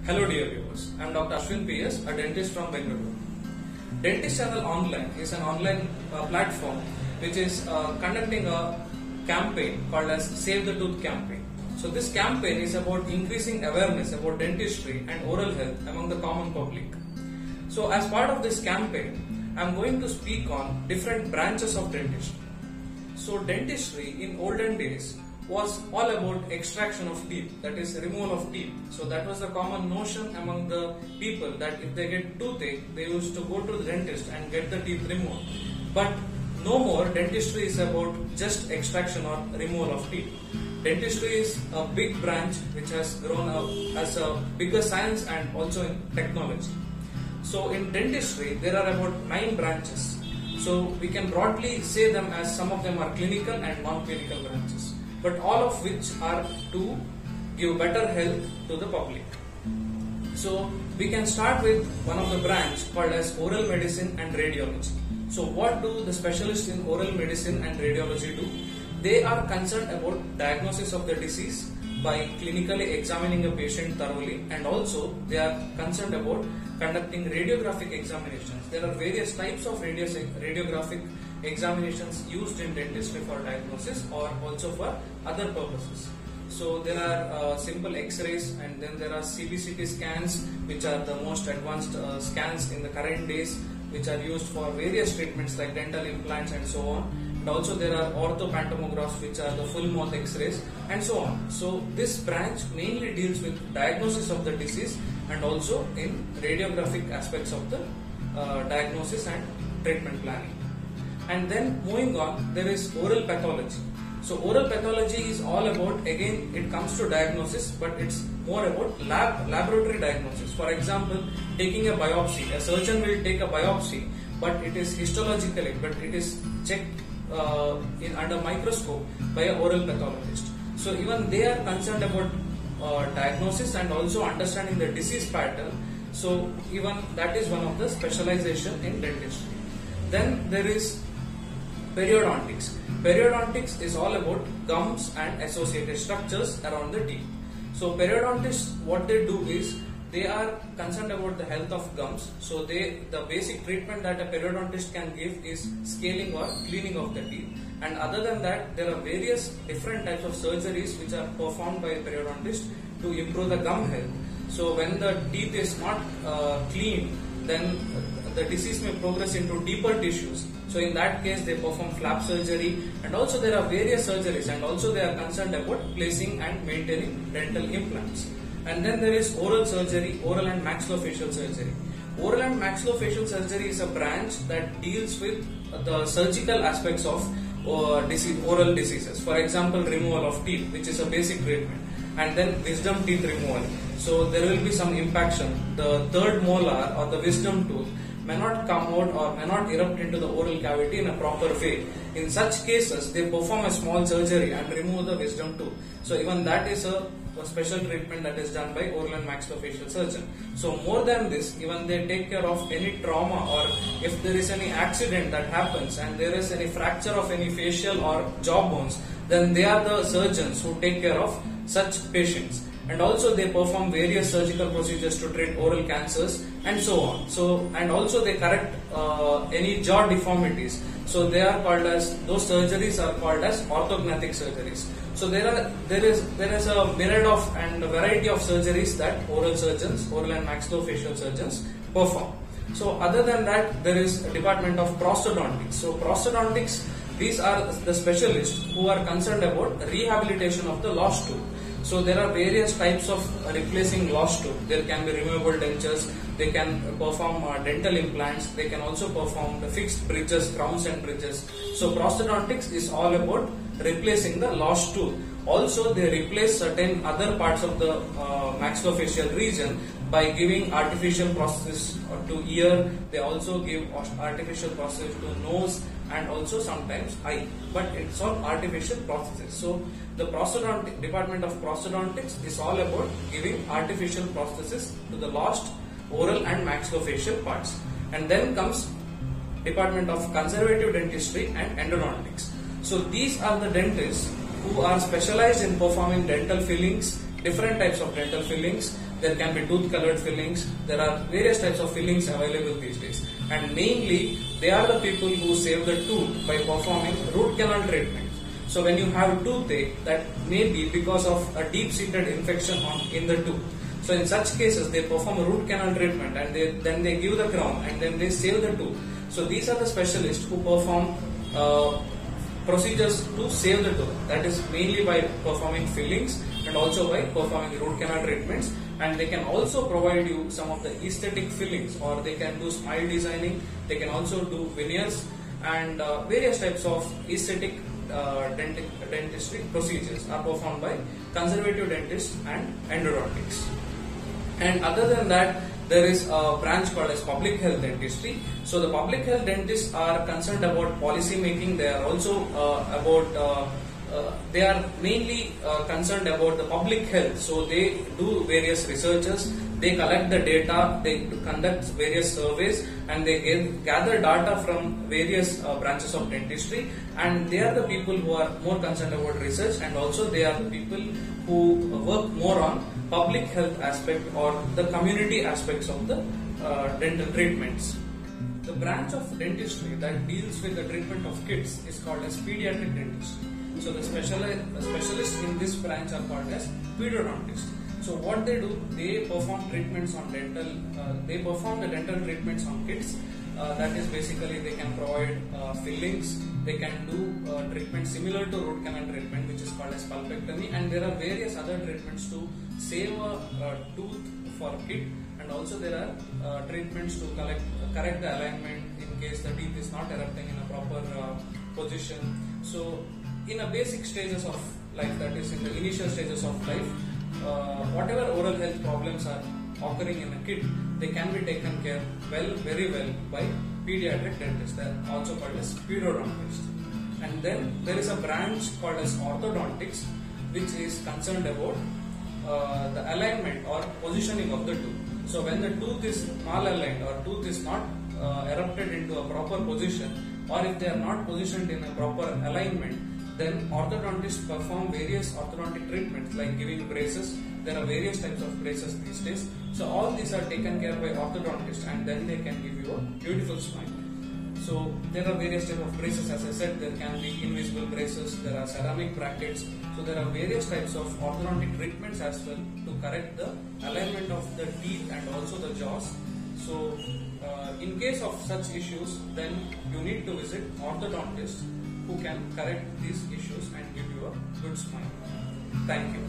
Hello dear viewers, I am Dr. Ashwin PS, a dentist from Bengaluru. Dentist Channel Online is an online platform which is conducting a campaign called as Save the Tooth campaign. So this campaign is about increasing awareness about dentistry and oral health among the common public. So as part of this campaign, I am going to speak on different branches of dentistry. So dentistry in olden days was all about extraction of teeth, that is removal of teeth. So that was the common notion among the people, that if they get toothache, they used to go to the dentist and get the teeth removed. But no more dentistry is about just extraction or removal of teeth. Dentistry is a big branch which has grown up as a bigger science and also in technology. So in dentistry there are about 9 branches. So we can broadly say them as some of them are clinical and non-clinical branches, but all of which are to give better health to the public. So we can start with one of the branch called as oral medicine and radiology. So what do the specialists in oral medicine and radiology do? They are concerned about diagnosis of the disease by clinically examining a patient thoroughly, and also they are concerned about conducting radiographic examinations. There are various types of radiographic examinations used in dentistry for diagnosis or also for other purposes. So there are simple x-rays, and then there are CBCT scans, which are the most advanced scans in the current days, which are used for various treatments like dental implants and so on. And also there are orthophantomographs, which are the full mouth x-rays and so on. So this branch mainly deals with diagnosis of the disease and also in radiographic aspects of the diagnosis and treatment planning. And then moving on, there is oral pathology. So oral pathology is all about, again it comes to diagnosis, but it's more about laboratory diagnosis. For example, taking a biopsy. A surgeon will take a biopsy, but it is histologically, but it is checked under microscope by an oral pathologist. So even they are concerned about diagnosis and also understanding the disease pattern. So even that is one of the specialization in dentistry. Then there is periodontics. Periodontics is all about gums and associated structures around the teeth. So periodontists, what they do is they are concerned about the health of gums. So the basic treatment that a periodontist can give is scaling or cleaning of the teeth. And other than that, there are various different types of surgeries which are performed by a periodontist to improve the gum health. So when the teeth is not clean, then the disease may progress into deeper tissues. So in that case, they perform flap surgery, and also there are various surgeries, and also they are concerned about placing and maintaining dental implants. And then there is oral surgery, oral and maxillofacial surgery. Oral and maxillofacial surgery is a branch that deals with the surgical aspects of oral diseases. For example, removal of teeth, which is a basic treatment, and then wisdom teeth removal. So there will be some impaction. The third molar or the wisdom tooth may not come out or may not erupt into the oral cavity in a proper way. In such cases, they perform a small surgery and remove the wisdom tooth. So even that is a special treatment that is done by oral and maxillofacial surgeon. So more than this, even they take care of any trauma, or if there is any accident that happens and there is any fracture of any facial or jaw bones, then they are the surgeons who take care of such patients. And also they perform various surgical procedures to treat oral cancers and so on. So, and also they correct any jaw deformities. So they are called as, those surgeries are called as orthognathic surgeries. So there is a myriad of and a variety of surgeries that oral surgeons, oral and maxillofacial surgeons perform. So other than that, there is a department of prosthodontics. So prosthodontics, these are the specialists who are concerned about rehabilitation of the lost tooth. So there are various types of replacing lost tooth. There can be removable dentures, they can perform dental implants, they can also perform the fixed bridges, crowns and bridges. So prosthodontics is all about replacing the lost tooth. Also they replace certain other parts of the maxillofacial region by giving artificial prosthesis to ear. They also give artificial prosthesis to nose and also sometimes eye, but it's all artificial prosthesis. So the department of prosthodontics is all about giving artificial prosthesis to the lost oral and maxillofacial parts. And then comes department of conservative dentistry and endodontics. So these are the dentists who are specialized in performing dental fillings, different types of dental fillings, there can be tooth colored fillings. There are various types of fillings available these days, and mainly they are the people who save the tooth by performing root canal treatment. So when you have toothache, that may be because of a deep-seated infection in the tooth. So in such cases, they perform a root canal treatment, and then they give the crown, and then they save the tooth. So these are the specialists who perform procedures to save the tooth. That is mainly by performing fillings and also by performing root canal treatments. And they can also provide you some of the aesthetic fillings, or they can do smile designing. They can also do veneers and various types of aesthetic dentistry procedures are performed by conservative dentists and endodontics. And other than that, there is a branch called as public health dentistry. So the public health dentists are concerned about policy making. They are also they are mainly concerned about the public health. So they do various researches, they collect the data, they conduct various surveys, and they gather data from various branches of dentistry, and they are the people who are more concerned about research, and also they are the people who work more on public health aspect or the community aspects of the dental treatments. The branch of dentistry that deals with the treatment of kids is called as pediatric dentistry. So the specialists in this branch are called as pedodontists. So what they do, they perform treatments on they perform the dental treatments on kids. That is basically they can provide fillings, they can do treatment similar to root canal treatment, which is called as pulpectomy, and there are various other treatments to save a tooth for a kid, and also there are treatments to correct the alignment in case the teeth is not erupting in a proper position. So in a basic stages of life, that is in the initial stages of life, whatever oral health problems are occurring in a kid, they can be taken care very well by pediatric dentists. They are also called as pedodontists. And then there is a branch called as orthodontics, which is concerned about the alignment or positioning of the tooth. So when the tooth is malaligned or tooth is not erupted into a proper position, or if they are not positioned in a proper alignment, then orthodontists perform various orthodontic treatments like giving braces. There are various types of braces these days. So all these are taken care by orthodontists, and then they can give you a beautiful smile. So there are various types of braces. As I said, there can be invisible braces, there are ceramic brackets. So there are various types of orthodontic treatments as well to correct the alignment of the teeth and also the jaws. So in case of such issues, then you need to visit orthodontists who can correct these issues and give you a good smile. Thank you.